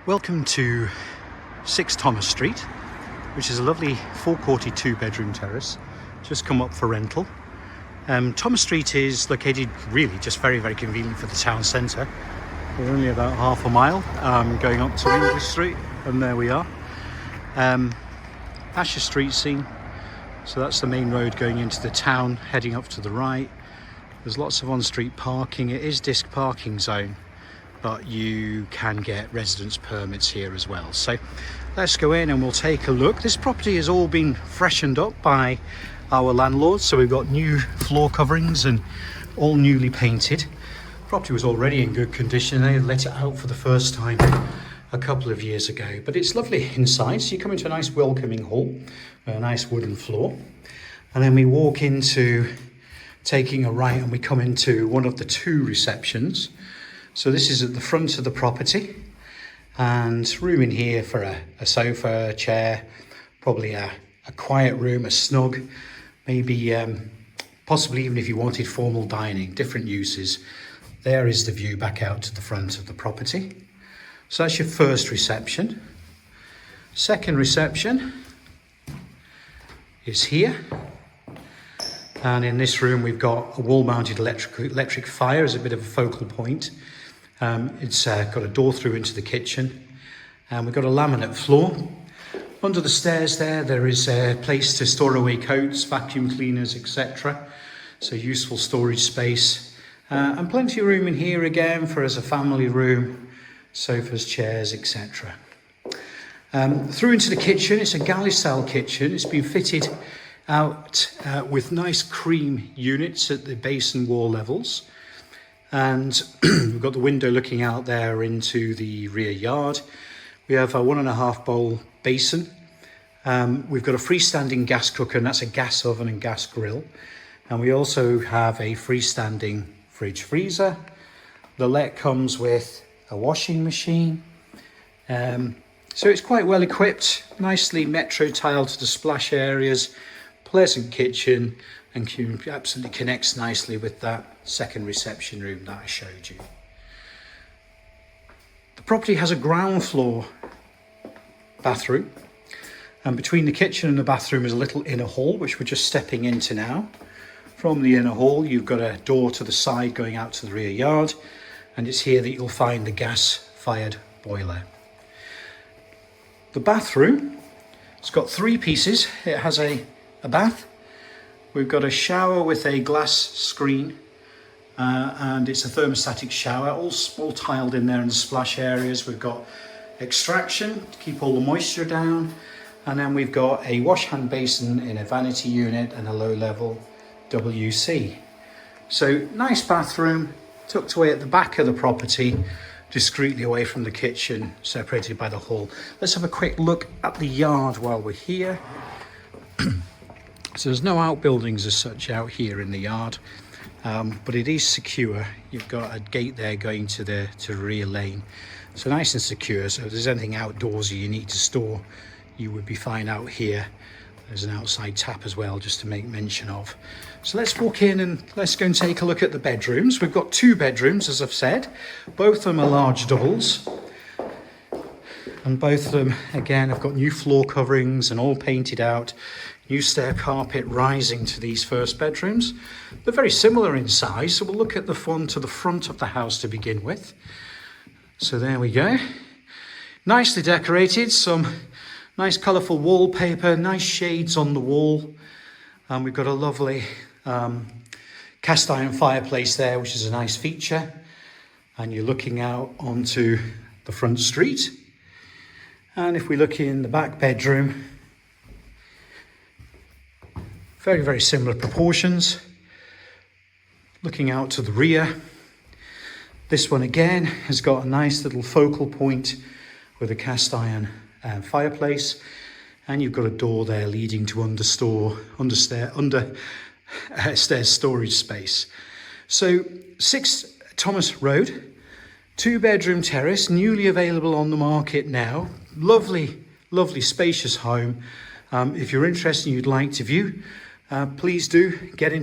Welcome to 6 Thomas Street, which is a lovely 4-courted 2-bedroom terrace, just come up for rental. Thomas Street is located really just very convenient for the town centre. We're only about half a mile going up to English Street, and there we are. That's your street scene. So that's the main road going into the town, heading up to the right. There's lots of on-street parking. It is disc parking zone, but you can get residence permits here as well. So let's go in and we'll take a look. This property has all been freshened up by our landlords, so we've got new floor coverings and all newly painted. Property was already in good condition. They let it out for the first time a couple of years ago, but it's lovely inside. So you come into a nice welcoming hall, a nice wooden floor, and then we walk into taking a right and we come into one of the 2 receptions. So this is at the front of the property, and room in here for a sofa, a chair, probably a quiet room, a snug, maybe possibly even if you wanted formal dining, different uses. There is the view back out to the front of the property. So that's your first reception. Second reception is here. And in this room we've got a wall-mounted electric fire as a bit of a focal point. It's got a door through into the kitchen, and we've got a laminate floor. Under the stairs there is a place to store away coats, vacuum cleaners, etc. So useful storage space, and plenty of room in here again for as a family room, sofas, chairs, etc. Through into the kitchen. It's a galley style kitchen. It's been fitted out with nice cream units at the base and wall levels. And we've got the window looking out there into the rear yard. We have a 1.5 bowl basin. We've got a freestanding gas cooker, and that's a gas oven and gas grill. And we also have a freestanding fridge freezer. The let comes with a washing machine. So it's quite well equipped, nicely metro tiled to the splash areas, pleasant kitchen, and absolutely connects nicely with that second reception room that I showed you. The property has a ground floor bathroom, and between the kitchen and the bathroom is a little inner hall, which we're just stepping into now. From the inner hall you've got a door to the side going out to the rear yard, and it's here that you'll find the gas-fired boiler. The bathroom, it's got 3 pieces. It has a bath. We've got a shower with a glass screen, and it's a thermostatic shower, all tiled in there in the splash areas. We've got extraction to keep all the moisture down, and then we've got a wash hand basin in a vanity unit and a low level WC. So nice bathroom tucked away at the back of the property, discreetly away from the kitchen, separated by the hall. Let's have a quick look at the yard while we're here. So there's no outbuildings as such out here in the yard, but it is secure. You've got a gate there going to the rear lane, so nice and secure. So if there's anything outdoorsy you need to store, you would be fine out here. There's an outside tap as well, just to make mention of. So let's walk in and let's go and take a look at the bedrooms. We've got 2 bedrooms, as I've said. Both of them are large doubles, and both of them again have got new floor coverings and all painted out. New stair carpet rising to these first bedrooms. They're very similar in size, so we'll look at the one to the front of the house to begin with. So there we go. Nicely decorated, some nice colourful wallpaper, nice shades on the wall. And we've got a lovely cast iron fireplace there, which is a nice feature. And you're looking out onto the front street. And if we look in the back bedroom, very similar proportions. Looking out to the rear, this one again has got a nice little focal point with a cast iron fireplace, and you've got a door there leading to stairs storage space. So 6 Thomas Road, 2-bedroom terrace, newly available on the market now. Lovely spacious home. If you're interested and you'd like to view, please do get in